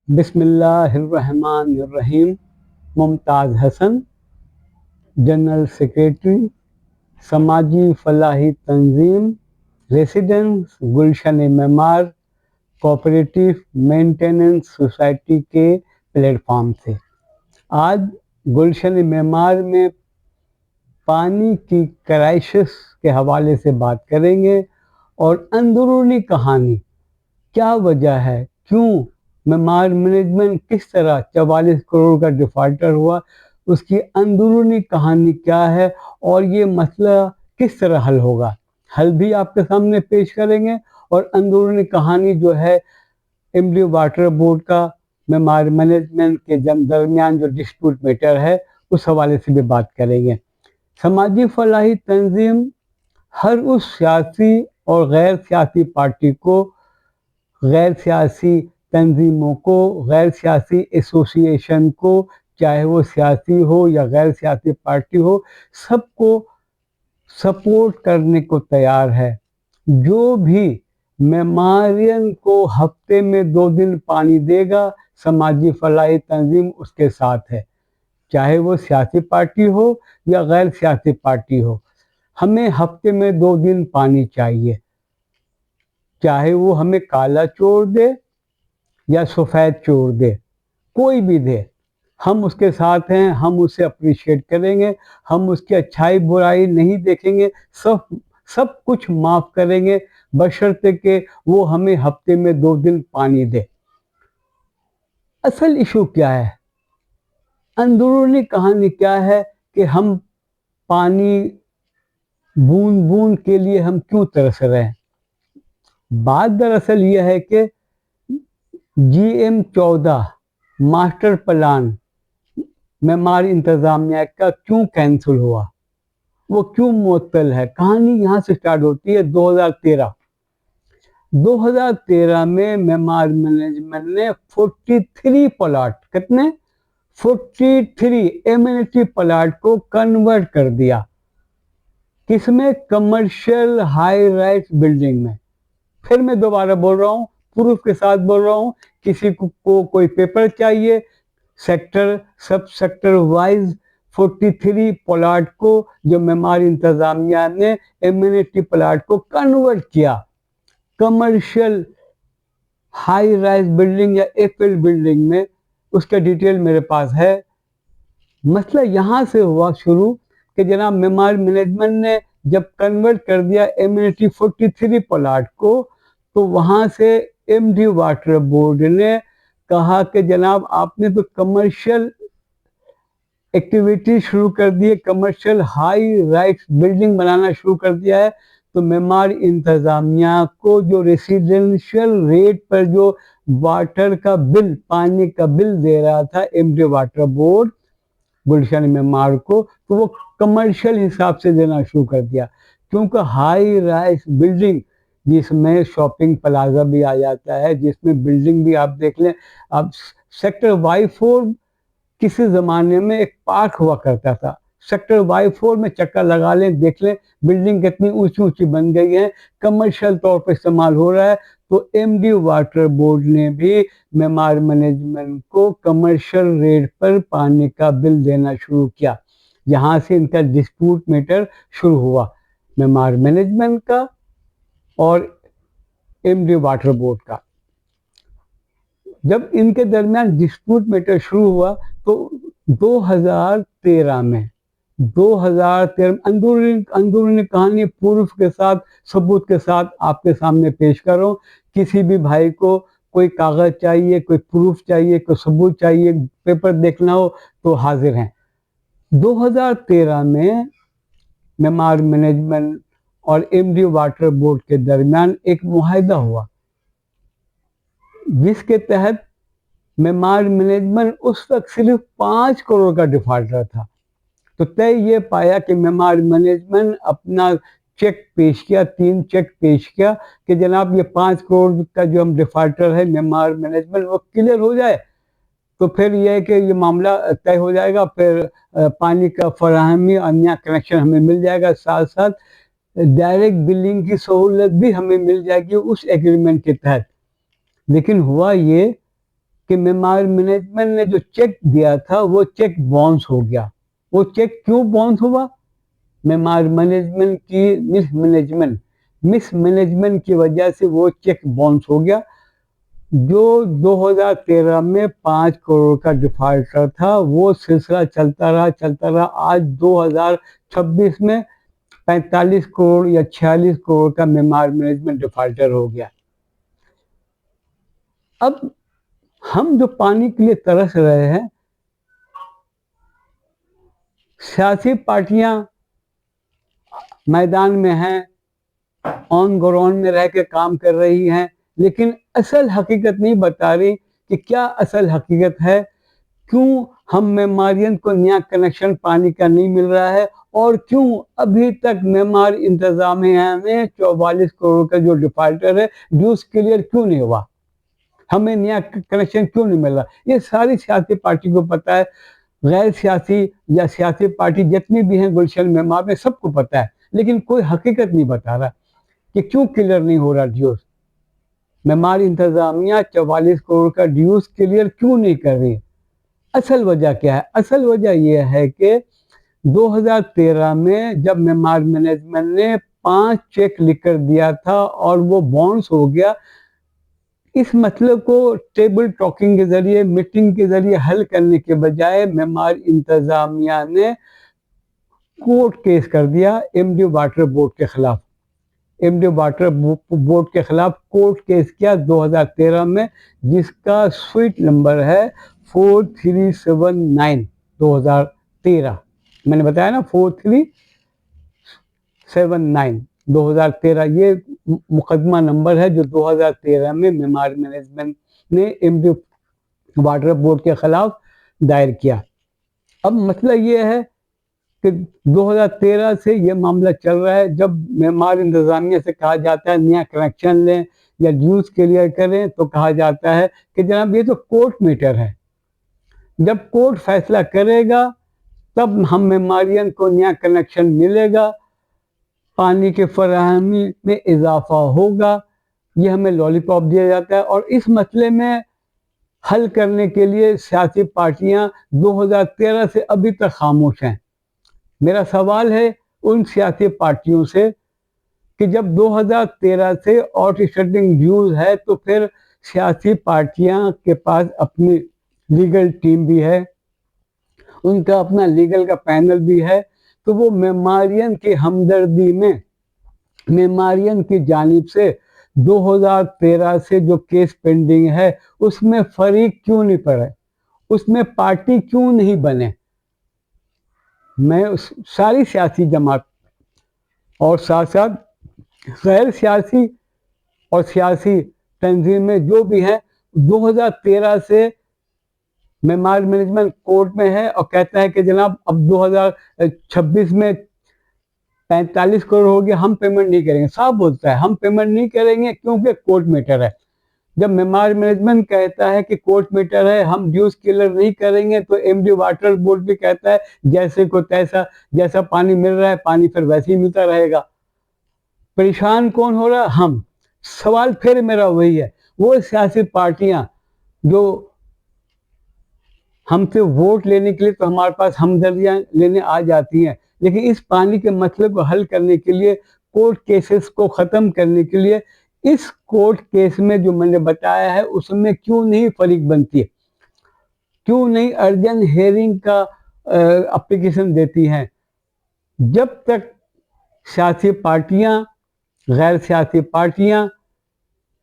بسم اللہ الرحمن الرحیم. ممتاز حسن، جنرل سیکریٹری، سماجی فلاحی تنظیم ریسیڈنس گلشن معمار کوآپریٹیو مینٹیننس سوسائٹی کے پلیٹ فارم سے آج گلشن معمار میں پانی کی کرائسس کے حوالے سے بات کریں گے اور اندرونی کہانی کیا وجہ ہے، کیوں معمار مینجمنٹ کس طرح 44 کروڑ کا ڈیفالٹر ہوا، اس کی اندرونی کہانی کیا ہے اور یہ مسئلہ کس طرح حل ہوگا. حل بھی آپ کے سامنے پیش کریں گے اور اندرونی کہانی جو ہے ایم ڈی واٹر بورڈ کا معمار مینجمنٹ کے درمیان جو ڈسپیوٹ میٹر ہے اس حوالے سے بھی بات کریں گے. سماجی فلاحی تنظیم ہر اس سیاسی اور غیر سیاسی پارٹی کو، غیر سیاسی تنظیموں کو، غیر سیاسی ایسوسی ایشن کو، چاہے وہ سیاسی ہو یا غیر سیاسی پارٹی ہو، سب کو سپورٹ کرنے کو تیار ہے. جو بھی معمارین کو ہفتے میں 2 دن پانی دے گا، سماجی فلاحی تنظیم اس کے ساتھ ہے، چاہے وہ سیاسی پارٹی ہو یا غیر سیاسی پارٹی ہو. ہمیں ہفتے میں 2 دن پانی چاہیے، چاہے وہ ہمیں کالا چور دے یا سفید چور دے، کوئی بھی دے، ہم اس کے ساتھ ہیں، ہم اسے اپریشیٹ کریں گے، ہم اس کی اچھائی برائی نہیں دیکھیں گے، سب کچھ معاف کریں گے بشرطے کہ وہ ہمیں ہفتے میں 2 دن پانی دے. اصل ایشو کیا ہے، اندرونی کہانی کیا ہے کہ ہم پانی بوند بوند کے لیے ہم کیوں ترس رہے ہیں. بات دراصل یہ ہے کہ GM-14 ماسٹر پلان معمار انتظامیہ کا کیوں کینسل ہوا، وہ کیوں معطل ہے. کہانی یہاں سے سٹارٹ ہوتی ہے 2013 میں معمار مینجمنٹ نے 43 پلاٹ، کتنے 43 ایمینٹی پلاٹ کو کنورٹ کر دیا. کس میں؟ کمرشل ہائی رائز بلڈنگ میں. پھر میں دوبارہ بول رہا ہوں، پروف کے ساتھ بول رہا ہوں، کسی کو کوئی پیپر چاہیے، سیکٹر سب سیکٹر وائز 43 پلاٹ کو جو معمار انتظامیہ نے ایمینٹی پلاٹ کو کنورٹ کیا کمرشل ہائی رائز بلڈنگ یا ایفل بلڈنگ میں. اس کا ڈیٹیل میرے پاس ہے. مسئلہ یہاں سے ہوا شروع کہ جناب معمار مینجمنٹ نے جب کنورٹ کر دیا ایمینٹی 43 پلاٹ کو، تو وہاں سے ایم ڈی واٹر بورڈ نے کہا کہ جناب آپ نے تو کمرشل ایکٹیویٹی شروع کر دی ہے، کمرشل ہائی رائز بلڈنگ بنانا شروع کر دیا ہے، تو معمار انتظامیہ کو جو ریسیڈنشل ریٹ پر جو واٹر کا بل، پانی کا بل دے رہا تھا ایم ڈی واٹر بورڈ گلشن معمار کو، تو وہ کمرشل حساب سے دینا شروع کر دیا. کیونکہ ہائی رائز بلڈنگ جس میں شاپنگ پلازا بھی آ جاتا ہے، جس میں بلڈنگ بھی آپ دیکھ لیں. اب سیکٹر Y4 کسی زمانے میں ایک پارک ہوا کرتا تھا، سیکٹر Y4 میں چکر لگا لیں، دیکھ لیں بلڈنگ کتنی اونچی اونچی بن گئی ہیں، کمرشل طور پر استعمال ہو رہا ہے. تو ایم ڈی واٹر بورڈ نے بھی معمار مینجمنٹ کو کمرشل ریٹ پر پانی کا بل دینا شروع کیا. یہاں سے ان کا ڈسپیوٹ میٹر شروع ہوا، معمار مینجمنٹ کا اور ایم ڈی واٹر بورڈ کا. جب ان کے درمیان ڈسپیوٹ میٹر شروع ہوا تو 2013 میں اندرونی کہانی پروف کے ساتھ، ثبوت کے ساتھ آپ کے سامنے پیش کر رہا ہوں. کسی بھی بھائی کو کوئی کاغذ چاہیے، کوئی پروف چاہیے، کوئی ثبوت چاہیے، پیپر دیکھنا ہو تو حاضر ہیں. 2013 میں معمار مینجمنٹ اور ایم ڈی واٹر بورڈ کے درمیان ایک معاہدہ ہوا، جس کے تحت معمار مینجمنٹ اس وقت صرف 5 کروڑ کا ڈیفالٹر تھا. تو طے یہ پایا کہ معمار مینجمنٹ اپنا چیک پیش کیا، 3 چیک پیش کیا کہ جناب یہ 5 کروڑ کا جو ہم ڈیفالٹر ہے معمار مینجمنٹ وہ کلیئر ہو جائے، تو پھر یہ ہے کہ یہ معاملہ طے ہو جائے گا، پھر پانی کا فراہمی اور نیا کنیکشن ہمیں مل جائے گا، ساتھ ساتھ ڈائریکٹ بلنگ کی سہولت بھی ہمیں مل جائے گی اس ایگریمنٹ کے تحت. لیکن ہوا یہ کہ معمار مینجمنٹ نے جو چیک دیا تھا وہ چیک باؤنس ہو گیا. وہ چیک کیوں باؤنس ہوا؟ معمار مینجمنٹ کی مس مینجمنٹ کی وجہ سے وہ چیک باؤنس ہو گیا. جو 2013 میں 5 کروڑ کا ڈیفالٹر تھا وہ سلسلہ چلتا رہا. آج 2026 میں 45 کروڑ یا 46 کروڑ کا معمار مینجمنٹ ڈیفالٹر ہو گیا. اب ہم جو پانی کے لیے ترس رہے ہیں، سیاسی پارٹیاں میدان میں ہیں، آن گراؤنڈ میں رہ کے کام کر رہی ہیں، لیکن اصل حقیقت نہیں بتا رہی کہ کیا اصل حقیقت ہے. کیوں ہم معمارین کو نیا کنیکشن پانی کا نہیں مل رہا ہے، اور کیوں ابھی تک معمار انتظامیہ میں 44 کروڑ کا جو ڈیفالٹر ہے ڈیوز کلیئر کیوں نہیں ہوا، ہمیں نیا کنیکشن کیوں نہیں مل رہا. یہ ساری سیاسی پارٹی کو پتہ ہے، غیر سیاسی یا سیاسی پارٹی جتنی بھی ہیں گلشن معمار میں سب کو پتہ ہے، لیکن کوئی حقیقت نہیں بتا رہا کہ کیوں کلیئر نہیں ہو رہا ڈیوز. معمار انتظامیہ 44 کروڑ کا ڈیوز کلیئر کیوں نہیں کر رہی؟ اصل وجہ کیا ہے؟ اصل وجہ یہ ہے کہ 2013 میں جب معمار مینجمنٹ نے 5 چیک لکھ کر دیا تھا اور وہ باؤنس ہو گیا، اس مسئلے کو ٹیبل ٹاکنگ کے ذریعے، میٹنگ کے ذریعے حل کرنے کے بجائے معمار انتظامیہ نے کورٹ کیس کر دیا ایم ڈی واٹر بورڈ کے خلاف. ایم ڈی واٹر بورڈ کے خلاف کورٹ کیس کیا 2013 میں، جس کا سویٹ نمبر ہے 4379 2013. میں نے بتایا نا 4379 2013 یہ مقدمہ نمبر ہے جو 2013 میں معمار مینجمنٹ نے ایم ڈی واٹر بورڈ کے خلاف دائر کیا. اب مسئلہ یہ ہے کہ 2013 سے یہ معاملہ چل رہا ہے. جب معمار انتظامیہ سے کہا جاتا ہے نیا کنیکشن لیں یا ڈیوز کلیئر کریں تو کہا جاتا ہے کہ جناب یہ تو کورٹ میٹر ہے، جب کورٹ فیصلہ کرے گا تب ہم معمارین کو نیا کنیکشن ملے گا، پانی کے فراہمی میں اضافہ ہوگا. یہ ہمیں لالی پاپ دیا جاتا ہے، اور اس مسئلے میں حل کرنے کے لیے سیاسی پارٹیاں 2013 سے ابھی تک خاموش ہیں. میرا سوال ہے ان سیاسی پارٹیوں سے کہ جب 2013 سے آؤٹ اسٹینڈنگ ڈیوز ہے تو پھر سیاسی پارٹیاں کے پاس اپنی لیگل ٹیم بھی ہے، ان کا اپنا لیگل کا پینل بھی ہے، تو وہ معمارین کی ہمدردی میں معمارین کی جانب سے 2013 سے جو کیس پینڈنگ ہے اس میں فریق کیوں نہیں پڑے، اس میں پارٹی کیوں نہیں بنے. میں ساری سیاسی جماعت اور ساتھ ساتھ غیر سیاسی اور سیاسی تنظیمیں جو بھی ہیں 2013 سے معمار مینجمنٹ کورٹ میں ہے اور کہتا ہے کہ جناب اب 2026 میں 45 کروڑ ہو گیا، ہم پیمنٹ نہیں کریں گے. صاف بولتا ہے ہم پیمنٹ نہیں کریں گے کیونکہ کورٹ میٹر ہے. جب معمار مینجمنٹ کہتا ہے کہ کورٹ میٹر ہے ہم ڈیوز کلیئر نہیں کریں گے، تو ایم ڈی واٹر بورڈ بھی کہتا ہے جیسے کو تیسا، جیسا پانی مل رہا ہے پانی پھر ویسے ہی ملتا رہے گا. پریشان کون ہو رہا؟ ہم. سوال پھر میرا وہی ہے، وہ سیاسی پارٹیاں جو ہم سے ووٹ لینے کے لیے تو ہمارے پاس ہمدردیاں لینے آ جاتی ہیں، لیکن اس پانی کے مسئلے کو حل کرنے کے لیے، کورٹ کیسز کو ختم کرنے کے لیے، اس کورٹ کیس میں جو میں نے بتایا ہے اس میں کیوں نہیں فریق بنتی ہے، کیوں نہیں ارجنٹ ہیئرنگ کا اپلیکیشن دیتی ہیں. جب تک سیاسی پارٹیاں، غیر سیاسی پارٹیاں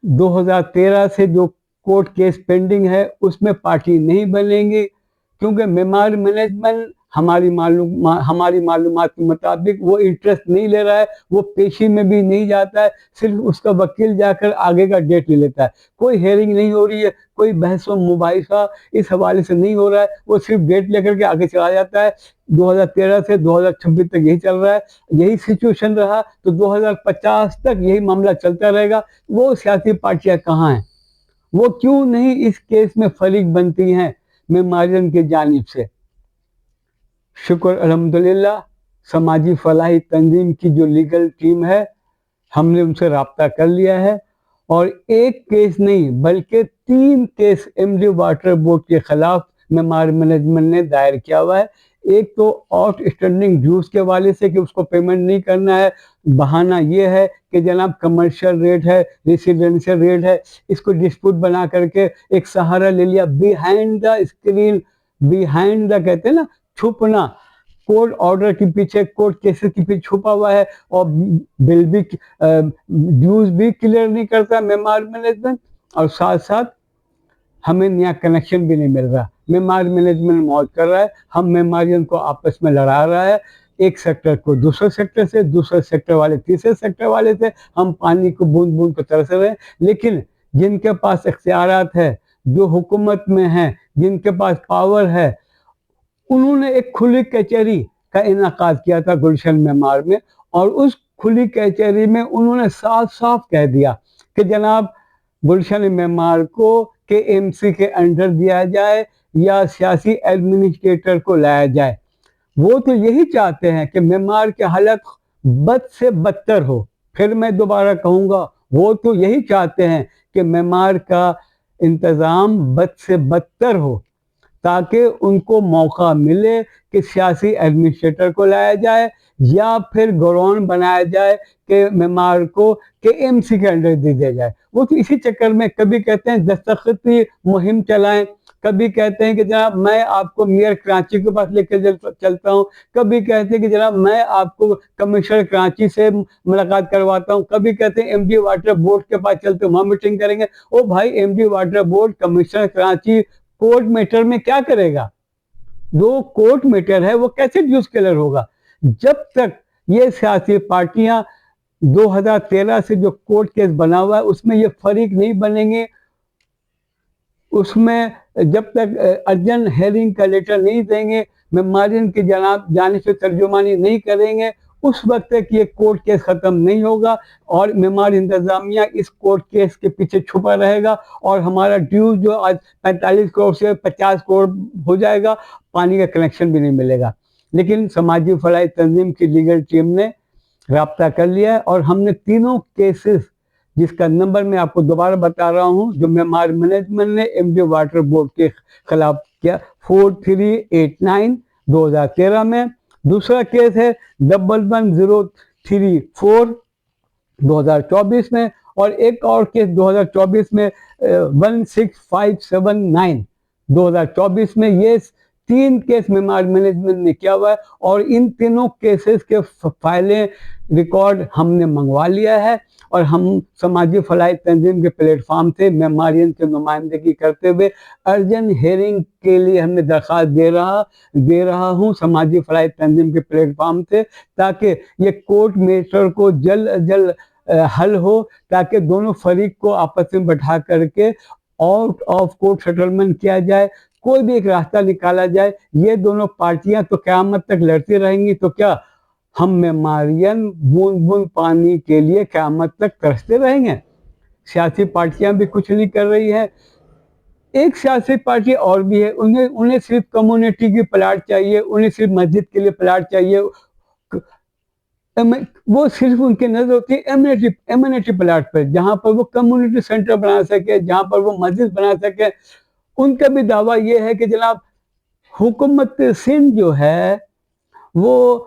2013 سے جو کورٹ کیس پینڈنگ ہے اس میں پارٹی نہیں بنیں گی، کیونکہ معمار مینجمنٹ ہماری معلومات کے مطابق وہ انٹرسٹ نہیں لے رہا ہے، وہ پیشی میں بھی نہیں جاتا ہے، صرف اس کا وکیل جا کر آگے کا ڈیٹ لے لیتا ہے. کوئی ہیئرنگ نہیں ہو رہی ہے، کوئی بحث و مباحثہ اس حوالے سے نہیں ہو رہا ہے، وہ صرف ڈیٹ لے کر کے آگے چلا جاتا ہے. 2013 سے 2026 تک یہی چل رہا ہے. یہی سچویشن رہا تو 2050 تک یہی معاملہ چلتا رہے گا. وہ سیاسی پارٹیاں کہاں ہیں؟ وہ کیوں نہیں اس کیس میں فریق بنتی ہیں معمارین کی جانب سے؟ شکر الحمدللہ سماجی فلاحی تنظیم کی جو لیگل ٹیم ہے، ہم نے ان سے رابطہ کر لیا ہے اور ایک کیس نہیں بلکہ 3 case M D water board کے خلاف معمار مینجمنٹ نے دائر کیا ہوا ہے. ایک تو آؤٹ اسٹینڈنگ ڈیوز کے حوالے سے کہ اس کو پیمنٹ نہیں کرنا ہے. بہانہ یہ ہے کہ جناب کمرشل ریٹ ہے, ریسیڈنشل ریٹ ہے, اس کو ڈسپیوٹ بنا کر کے ایک سہارا لے لیا. Behind the screen, behind the کہتے ہیں نا چھپنا, کورٹ آرڈر کے پیچھے, کورٹ کیسز کے پیچھے چھپا ہوا ہے, اور بل بھی ڈیوز بھی کلیئر نہیں کرتا معمار مینجمنٹ, اور ساتھ ساتھ ہمیں نیا کنیکشن بھی نہیں مل رہا. معمار مینجمنٹ موج کر رہا ہے, ہم معماریوں کو آپس میں لڑا رہا ہے, ایک سیکٹر کو دوسرے سیکٹر سے, دوسرے سیکٹر والے تیسرے سیکٹر والے سے, ہم پانی کو بوند بوند کو ترس رہے ہیں. لیکن جن کے پاس اختیارات ہے, جو حکومت میں ہیں, جن کے پاس پاور ہے, انہوں نے ایک کھلی کچہری کا انعقاد کیا تھا گلشن معمار میں, اور اس کھلی کچہری میں انہوں نے صاف صاف کہہ دیا کہ جناب گلشن معمار کو کے ایم سی کے انڈر دیا جائے یا سیاسی ایڈمنسٹریٹر کو لایا جائے. وہ تو یہی چاہتے ہیں کہ معمار کی حالت بد سے بدتر ہو. پھر میں دوبارہ کہوں گا, وہ تو یہی چاہتے ہیں کہ معمار کا انتظام بد سے بدتر ہو, تاکہ ان کو موقع ملے کہ سیاسی ایڈمنسٹریٹر کو لایا جائے یا پھر گراؤنڈ بنایا جائے کہ معمار کو کہ ایم سی کے انڈر دے دیا جائے. وہ تو اسی چکر میں کبھی کہتے ہیں دستخطی مہم چلائیں, کبھی کہتے ہیں کہ جناب میں آپ کو میئر کراچی کے پاس لے کے چلتا ہوں, کبھی کہتے ہیں کہ جناب میں آپ کو کمشنر کراچی سے ملاقات کرواتا ہوں, کبھی کہتے ہیں ایم ڈی واٹر بورڈ کے پاس چلتے ہیں وہاں میٹنگ کریں گے. او بھائی, M D water board commissioner Karachi court matter میں کیا کرے گا؟ جو کورٹ میٹر ہے وہ کیسے ڈیوز کلیئر ہوگا؟ جب تک یہ سیاسی پارٹیاں 2013 سے جو کورٹ کیس بنا ہوا ہے اس میں یہ فریق نہیں بنیں گے, اس میں جب تک ارجنٹ ہیئرنگ کا لیٹر نہیں دیں گے, معمارین کی جانب سے ترجمانی نہیں کریں گے, اس وقت تک یہ کورٹ کیس ختم نہیں ہوگا, اور معمار انتظامیہ اس کورٹ کیس کے پیچھے چھپا رہے گا, اور ہمارا ڈیوز جو آج 45 کروڑ سے 50 کروڑ ہو جائے گا, پانی کا کنیکشن بھی نہیں ملے گا. لیکن سماجی فلاحی تنظیم کی لیگل ٹیم نے رابطہ کر لیا ہے, اور ہم نے تینوں کیسز جس کا نمبر میں آپ کو دوبارہ بتا رہا ہوں, جو معمار مینجمنٹ نے ایم ڈی واٹر بورڈ کے خلاف کیا 4389 2013 میں, دوسرا کیس ہے 11034 2024 میں, اور ایک اور کیس 2024 میں 16579 2024 میں. یہ 3 کیس معمار مینجمنٹ نے کیا ہوا ہے, اور ان تینوں کیسز کے فائلیں ریکارڈ ہم نے منگوا لیا ہے, اور ہم سماجی فلاحی تنظیم کے پلیٹ فارم سے معمارین کی نمائندگی کرتے ہوئے ارجنٹ ہیئرنگ کے لیے ہم نے درخواست دے رہا ہوں سماجی فلاحی تنظیم کے پلیٹ فارم سے, تاکہ یہ کورٹ میٹر کو جلد حل ہو, تاکہ دونوں فریق کو آپس میں بٹھا کر کے آؤٹ آف کورٹ سیٹلمنٹ کیا جائے, کوئی بھی ایک راستہ نکالا جائے. یہ دونوں پارٹیاں تو قیامت تک لڑتی رہیں گی, تو کیا ہم معمارین بوند بوند پانی کے لیے قیامت تک ترستے رہیں گے؟ سیاسی پارٹیاں بھی کچھ نہیں کر رہی ہیں. ایک سیاسی پارٹی اور بھی ہے, انہیں صرف کمیونٹی کی پلاٹ چاہیے, انہیں صرف مسجد کے لیے پلاٹ چاہیے, وہ صرف ان کی نظر ہوتی ہے ایمینٹی پلاٹ پر, جہاں پر وہ کمیونٹی سینٹر بنا سکے, جہاں پر وہ مسجد بنا سکے. ان کا بھی دعویٰ یہ ہے کہ جناب حکومت سندھ جو ہے وہ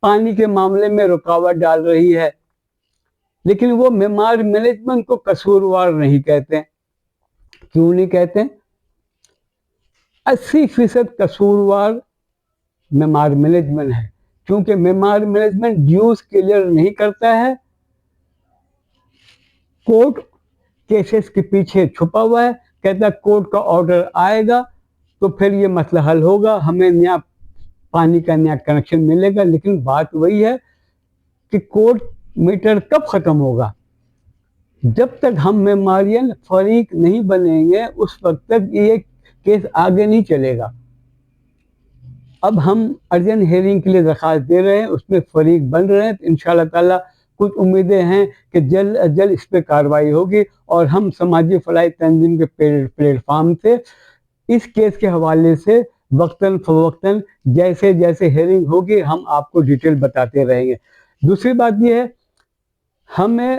پانی کے معاملے میں رکاوٹ ڈال رہی ہے, لیکن وہ معمار مینجمنٹ کو قصوروار نہیں کہتے. کیوں نہیں کہتے؟ 80% قصوروار معمار مینجمنٹ ہے, کیونکہ معمار مینجمنٹ ڈیوز کلیئر نہیں کرتا ہے, کورٹ کیسز کے پیچھے چھپا ہوا ہے, کہتا ہے کورٹ کا آرڈر آئے گا تو پھر یہ مسئلہ حل ہوگا, ہمیں نیا پانی کا نیا کنیکشن ملے گا. لیکن بات وہی ہے کہ کورٹ میٹر کب ختم ہوگا؟ جب تک ہم معمارین فریق نہیں بنیں گے اس وقت تک یہ کیس آگے نہیں چلے گا. اب ہم ارجنٹ ہیئرنگ کے لیے درخواست دے رہے ہیں, اس میں فریق بن رہے ہیں, تو انشاءاللہ تعالیٰ کچھ امیدیں ہیں کہ جلد از جلد اس پہ کارروائی ہوگی, اور ہم سماجی فلاحی تنظیم کے پلیٹ فارم سے اس کیس کے حوالے سے وقتاً فوقتاً جیسے جیسے ہیئرنگ ہوگی ہم آپ کو ڈیٹیل بتاتے رہیں گے. دوسری بات یہ ہے, ہمیں